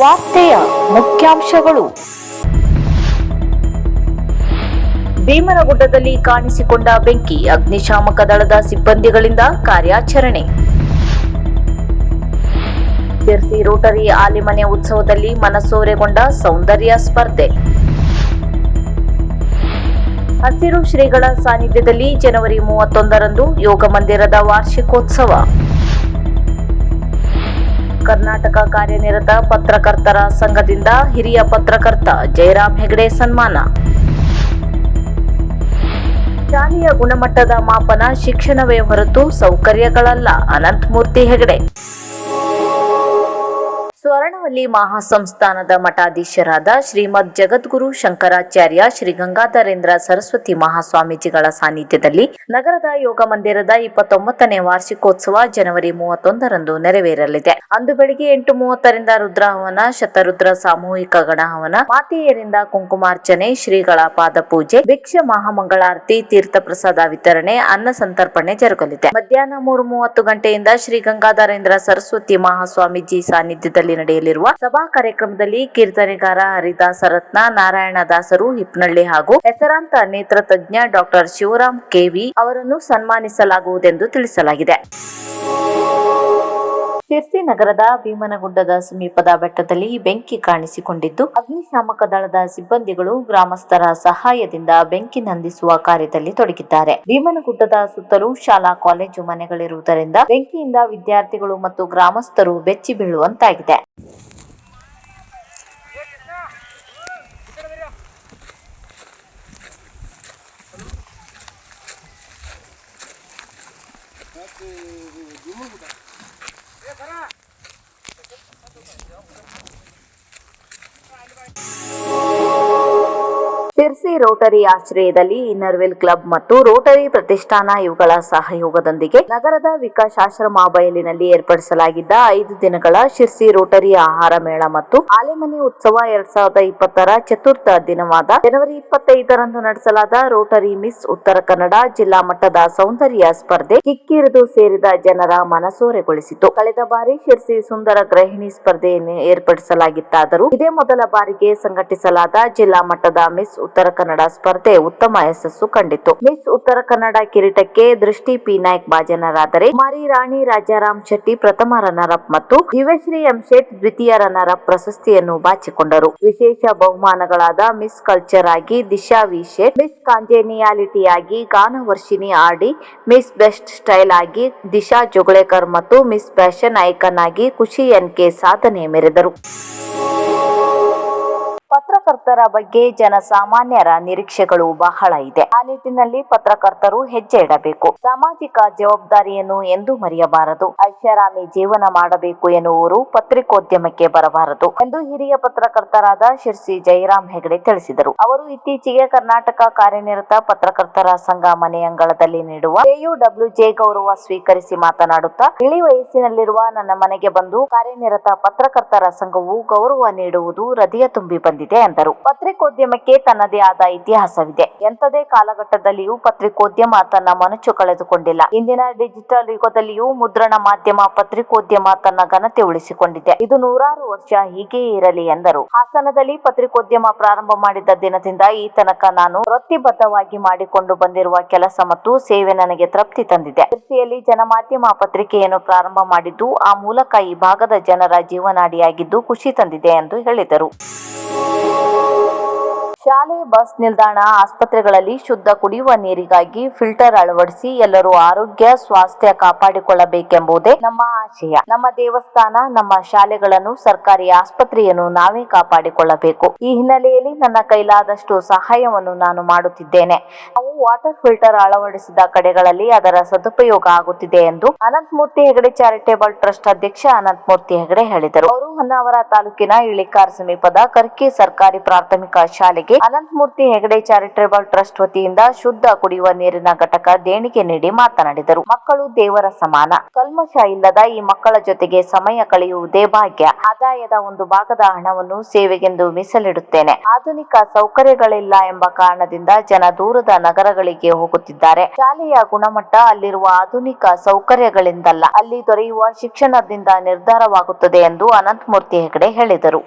ವಾರ್ತೆಯ ಮುಖ್ಯಾಂಶಗಳು. ಭೀಮನಗುಡ್ಡದಲ್ಲಿ ಕಾಣಿಸಿಕೊಂಡ ಬೆಂಕಿ, ಅಗ್ನಿಶಾಮಕ ದಳದ ಸಿಬ್ಬಂದಿಗಳಿಂದ ಕಾರ್ಯಾಚರಣೆ. ಶಿರ್ಸಿ ರೋಟರಿ ಆಲಿಮನೆ ಉತ್ಸವದಲ್ಲಿ ಮನಸೂರೆಗೊಂಡ ಸೌಂದರ್ಯ ಸ್ಪರ್ಧೆ. ಹಸಿರು ಶ್ರೀಗಳ ಸಾನ್ನಿಧ್ಯದಲ್ಲಿ ಜನವರಿ 31ರಂದು ಯೋಗ ಮಂದಿರದ ವಾರ್ಷಿಕೋತ್ಸವ. ಕರ್ನಾಟಕ ಕಾರ್ಯನಿರತ ಪತ್ರಕರ್ತರ ಸಂಘದಿಂದ ಹಿರಿಯ ಪತ್ರಕರ್ತ ಜಯರಾಮ್ ಹೆಗಡೆ ಸನ್ಮಾನ. ಶಾಲೆಯ ಗುಣಮಟ್ಟದ ಮಾಪನ ಶಿಕ್ಷಣವೇ ಹೊರತು ಸೌಕರ್ಯಗಳಲ್ಲ, ಅನಂತಮೂರ್ತಿ ಹೆಗಡೆ. ಸ್ವರ್ಣವಲ್ಲಿ ಮಹಾಸಂಸ್ಥಾನದ ಮಠಾಧೀಶರಾದ ಶ್ರೀಮದ್ ಜಗದ್ಗುರು ಶಂಕರಾಚಾರ್ಯ ಶ್ರೀ ಗಂಗಾಧರೇಂದ್ರ ಸರಸ್ವತಿ ಮಹಾಸ್ವಾಮೀಜಿಗಳ ಸಾನ್ನಿಧ್ಯದಲ್ಲಿ ನಗರದ ಯೋಗ ಮಂದಿರದ 29ನೇ ವಾರ್ಷಿಕೋತ್ಸವ ಜನವರಿ 31ರಂದು ನೆರವೇರಲಿದೆ. ಅಂದು ಬೆಳಿಗ್ಗೆ 8:30ರಿಂದ ರುದ್ರಹವನ, ಶತರುದ್ರ ಸಾಮೂಹಿಕ ಗಣಹವನ, ಮಾತೆಯರಿಂದ ಕುಂಕುಮಾರ್ಚನೆ, ಶ್ರೀಗಳ ಪಾದ ಪೂಜೆ, ಭಿಕ್ಷ ಮಹಾಮಂಗಳಾರತಿ, ತೀರ್ಥ ಪ್ರಸಾದ ವಿತರಣೆ, ಅನ್ನ ಸಂತರ್ಪಣೆ ಜರುಗಲಿದೆ. ಮಧ್ಯಾಹ್ನ 3:30 ಗಂಟೆಯಿಂದ ಶ್ರೀ ಗಂಗಾಧರೇಂದ್ರ ಸರಸ್ವತಿ ಮಹಾಸ್ವಾಮೀಜಿ ಸಾನ್ನಿಧ್ಯದಲ್ಲಿ ನಡೆಯಲಿರುವ ಸಭಾ ಕಾರ್ಯಕ್ರಮದಲ್ಲಿ ಕೀರ್ತನೆಗಾರ ಹರಿದಾಸರತ್ನ ನಾರಾಯಣದಾಸರು ಹಿಪ್ನಳ್ಳಿ ಹಾಗೂ ಹೆಸರಾಂತ ನೇತ್ರ ತಜ್ಞ ಡಾಕ್ಟರ್ ಶಿವರಾಮ್ ಕೆವಿ ಅವರನ್ನು ಸನ್ಮಾನಿಸಲಾಗುವುದೆಂದು ತಿಳಿಸಲಾಗಿದೆ. ಶಿರ್ಸಿ ನಗರದ ಭೀಮನಗುಡ್ಡದ ಸಮೀಪದ ಬೆಟ್ಟದಲ್ಲಿ ಬೆಂಕಿ ಕಾಣಿಸಿಕೊಂಡಿದ್ದು, ಅಗ್ನಿಶಾಮಕ ದಳದ ಸಿಬ್ಬಂದಿಗಳು ಗ್ರಾಮಸ್ಥರ ಸಹಾಯದಿಂದ ಬೆಂಕಿ ನಂದಿಸುವ ಕಾರ್ಯದಲ್ಲಿ ತೊಡಗಿದ್ದಾರೆ. ಭೀಮನಗುಡ್ಡದ ಸುತ್ತಲೂ ಶಾಲಾ ಕಾಲೇಜು ಮನೆಗಳಿರುವುದರಿಂದ ಬೆಂಕಿಯಿಂದ ವಿದ್ಯಾರ್ಥಿಗಳು ಮತ್ತು ಗ್ರಾಮಸ್ಥರು ಬೆಚ್ಚಿ ಬೀಳುವಂತಾಗಿದೆ. ಶಿರ್ಸಿ ರೋಟರಿ ಆಶ್ರಯದಲ್ಲಿ ಇನ್ನರ್ವಿಲ್ ಕ್ಲಬ್ ಮತ್ತು ರೋಟರಿ ಪ್ರತಿಷ್ಠಾನ ಇವುಗಳ ಸಹಯೋಗದೊಂದಿಗೆ ನಗರದ ವಿಕಾಸಾಶ್ರಮ ಬಯಲಿನಲ್ಲಿ ಏರ್ಪಡಿಸಲಾಗಿದ್ದ 5 ದಿನಗಳ ಶಿರ್ಸಿ ರೋಟರಿ ಆಹಾರ ಮೇಳ ಮತ್ತು ಆಲೆಮನೆ ಉತ್ಸವ 2020ರ ಚತುರ್ಥ ದಿನವಾದ ಜನವರಿ 25ರಂದು ನಡೆಸಲಾದ ರೋಟರಿ ಮಿಸ್ ಉತ್ತರ ಕನ್ನಡ ಜಿಲ್ಲಾ ಮಟ್ಟದ ಸೌಂದರ್ಯ ಸ್ಪರ್ಧೆ ಕಿಕ್ಕಿರಿದು ಸೇರಿದ ಜನರ ಮನಸೂರೆಗೊಳಿಸಿತು. ಕಳೆದ ಬಾರಿ ಶಿರ್ಸಿ ಸುಂದರ ಗೃಹಿಣಿ ಸ್ಪರ್ಧೆಯನ್ನು ಏರ್ಪಡಿಸಲಾಗಿತ್ತಾದರೂ ಇದೇ ಮೊದಲ ಬಾರಿಗೆ ಸಂಘಟಿಸಲಾದ ಜಿಲ್ಲಾ ಮಟ್ಟದ ಮಿಸ್ ಉತ್ತರ ಕನ್ನಡ ಸ್ಪರ್ಧೆ ಉತ್ತಮ ಯಶಸ್ಸು ಕಂಡಿತು. ಮಿಸ್ ಉತ್ತರ ಕನ್ನಡ ಕಿರೀಟಕ್ಕೆ ದೃಷ್ಟಿ ಪಿ ನಾಯ್ಕ್ ಭಾಜನರಾದರೆ, ಕುಮಾರಿ ರಾಣಿ ರಾಜಾರಾಮ್ ಶೆಟ್ಟಿ ಪ್ರಥಮ ರನ್ನರ್ ಅಪ್ ಮತ್ತು ದಿವ್ಯಶ್ರೀ ಎಂ ಶೇಟ್ ದ್ವಿತೀಯ ರನ್ನರ್ ಅಪ್ ಪ್ರಶಸ್ತಿಯನ್ನು ಬಾಚಿಕೊಂಡರು. ವಿಶೇಷ ಬಹುಮಾನಗಳಾದ ಮಿಸ್ ಕಲ್ಚರ್ ಆಗಿ ದಿಶಾ ವಿ ಶೇಟ್, ಮಿಸ್ ಕಾಂಜೆನಿಯಾಲಿಟಿ ಆಗಿ ಗಾನವರ್ಷಿಣಿ ಆರ್ಡಿ, ಮಿಸ್ ಬೆಸ್ಟ್ ಸ್ಟೈಲ್ ಆಗಿ ದಿಶಾ ಜೋಗಳೇಕರ್ ಮತ್ತು ಮಿಸ್ ಫ್ಯಾಷನ್ ಐಕಾನ್ ಆಗಿ ಖುಷಿ ಎನ್.ಕೆ ಸಾಧನೆ ಮೆರೆದರು. ಪತ್ರಕರ್ತರ ಬಗ್ಗೆ ಜನಸಾಮಾನ್ಯರ ನಿರೀಕ್ಷೆಗಳು ಬಹಳ ಇದೆ. ಆ ನಿಟ್ಟಿನಲ್ಲಿ ಪತ್ರಕರ್ತರು ಹೆಜ್ಜೆ ಇಡಬೇಕು. ಸಾಮಾಜಿಕ ಜವಾಬ್ದಾರಿಯನ್ನು ಎಂದೂ ಮರೆಯಬಾರದು. ಐಷಾರಾಮಿ ಜೀವನ ಮಾಡಬೇಕು ಎನ್ನುವರು ಪತ್ರಿಕೋದ್ಯಮಕ್ಕೆ ಬರಬಾರದು ಎಂದು ಹಿರಿಯ ಪತ್ರಕರ್ತರಾದ ಶಿರ್ಸಿ ಜಯರಾಮ್ ಹೆಗಡೆ ತಿಳಿಸಿದರು. ಅವರು ಇತ್ತೀಚೆಗೆ ಕರ್ನಾಟಕ ಕಾರ್ಯನಿರತ ಪತ್ರಕರ್ತರ ಸಂಘ ಮನೆಯಂಗಳದಲ್ಲಿ ನೀಡುವ KUWJ ಗೌರವ ಸ್ವೀಕರಿಸಿ ಮಾತನಾಡುತ್ತಾ, ಇಳಿ ವಯಸ್ಸಿನಲ್ಲಿರುವ ನನ್ನ ಮನೆಗೆ ಬಂದು ಕಾರ್ಯನಿರತ ಪತ್ರಕರ್ತರ ಸಂಘವು ಗೌರವ ನೀಡುವುದು ಹೃದಯ ತುಂಬಿ ಬಂದಿದೆ ಎಂದರು. ಪತ್ರಿಕೋದ್ಯಮಕ್ಕೆ ತನ್ನದೇ ಆದ ಇತಿಹಾಸವಿದೆ. ಎಂಥದೇ ಕಾಲಘಟ್ಟದಲ್ಲಿಯೂ ಪತ್ರಿಕೋದ್ಯಮ ತನ್ನ ಮನುಚು ಕಳೆದುಕೊಂಡಿಲ್ಲ. ಇಂದಿನ ಡಿಜಿಟಲ್ ಯುಗದಲ್ಲಿಯೂ ಮುದ್ರಣ ಮಾಧ್ಯಮ ಪತ್ರಿಕೋದ್ಯಮ ತನ್ನ ಘನತೆ ಉಳಿಸಿಕೊಂಡಿದೆ. ಇದು 100 ವರ್ಷ ಹೀಗೆಯೇ ಇರಲಿ ಎಂದರು. ಹಾಸನದಲ್ಲಿ ಪತ್ರಿಕೋದ್ಯಮ ಪ್ರಾರಂಭ ಮಾಡಿದ ದಿನದಿಂದ ಈ ತನಕ ನಾನು ವೃತ್ತಿಬದ್ಧವಾಗಿ ಮಾಡಿಕೊಂಡು ಬಂದಿರುವ ಕೆಲಸ ಮತ್ತು ಸೇವೆ ನನಗೆ ತೃಪ್ತಿ ತಂದಿದೆ. ಶಿರ್ಸಿಯಲ್ಲಿ ಜನಮಾಧ್ಯಮ ಪತ್ರಿಕೆಯನ್ನು ಪ್ರಾರಂಭ ಮಾಡಿದ್ದು ಆ ಮೂಲಕ ಈ ಭಾಗದ ಜನರ ಜೀವನಾಡಿಯಾಗಿದ್ದು ಖುಷಿ ತಂದಿದೆ ಎಂದು ಹೇಳಿದರು. ಶಾಲೆ, ಬಸ್ ನಿಲ್ದಾಣ, ಆಸ್ಪತ್ರೆಗಳಲ್ಲಿ ಶುದ್ಧ ಕುಡಿಯುವ ನೀರಿಗಾಗಿ ಫಿಲ್ಟರ್ ಅಳವಡಿಸಿ ಎಲ್ಲರೂ ಆರೋಗ್ಯ, ಸ್ವಾಸ್ಥ್ಯ ಕಾಪಾಡಿಕೊಳ್ಳಬೇಕೆಂಬುದೇ ನಮ್ಮ ಆಶಯ. ನಮ್ಮ ದೇವಸ್ಥಾನ, ನಮ್ಮ ಶಾಲೆಗಳನ್ನು, ಸರ್ಕಾರಿ ಆಸ್ಪತ್ರೆಯನ್ನು ನಾವೇ ಕಾಪಾಡಿಕೊಳ್ಳಬೇಕು. ಈ ಹಿನ್ನೆಲೆಯಲ್ಲಿ ನನ್ನ ಕೈಲಾದಷ್ಟು ಸಹಾಯವನ್ನು ನಾನು ಮಾಡುತ್ತಿದ್ದೇನೆ. ನಾವು ವಾಟರ್ ಫಿಲ್ಟರ್ ಅಳವಡಿಸಿದ ಕಡೆಗಳಲ್ಲಿ ಅದರ ಸದುಪಯೋಗ ಆಗುತ್ತಿದೆ ಎಂದು ಅನಂತಮೂರ್ತಿ ಹೆಗಡೆ ಚಾರಿಟೇಬಲ್ ಟ್ರಸ್ಟ್ ಅಧ್ಯಕ್ಷ ಅನಂತಮೂರ್ತಿ ಹೆಗಡೆ ಹೇಳಿದರು. ಅವರು ಹೊನ್ನಾವರ ತಾಲೂಕಿನ ಇಳಿಕಾರ್ ಸಮೀಪದ ಕರ್ಕಿ ಸರ್ಕಾರಿ ಪ್ರಾಥಮಿಕ ಶಾಲೆಗೆ ಅನಂತಮೂರ್ತಿ ಹೆಗಡೆ ಚಾರಿಟೇಬಲ್ ಟ್ರಸ್ಟ್ ವತಿಯಿಂದ ಶುದ್ಧ ಕುಡಿಯುವ ನೀರಿನ ಘಟಕ ದೇಣಿಗೆ ನೀಡಿ ಮಾತನಾಡಿದರು. ಮಕ್ಕಳು ದೇವರ ಸಮಾನ. ಕಲ್ಮಶ ಇಲ್ಲದ ಈ ಮಕ್ಕಳ ಜೊತೆಗೆ ಸಮಯ ಕಳೆಯುವುದೇ ಭಾಗ್ಯ. ಆದಾಯದ ಒಂದು ಭಾಗದ ಹಣವನ್ನು ಸೇವೆಗೆಂದು ಮೀಸಲಿಡುತ್ತೇನೆ. ಆಧುನಿಕ ಸೌಕರ್ಯಗಳಿಲ್ಲ ಎಂಬ ಕಾರಣದಿಂದ ಜನ ದೂರದ ನಗರಗಳಿಗೆ ಹೋಗುತ್ತಿದ್ದಾರೆ. ಶಾಲೆಯ ಗುಣಮಟ್ಟ ಅಲ್ಲಿರುವ ಆಧುನಿಕ ಸೌಕರ್ಯಗಳಿಂದಲ್ಲ, ಅಲ್ಲಿ ದೊರೆಯುವ ಶಿಕ್ಷಣದಿಂದ ನಿರ್ಧಾರವಾಗುತ್ತದೆ ಎಂದು ಅನಂತಮೂರ್ತಿ ಹೆಗಡೆ ಹೇಳಿದರು.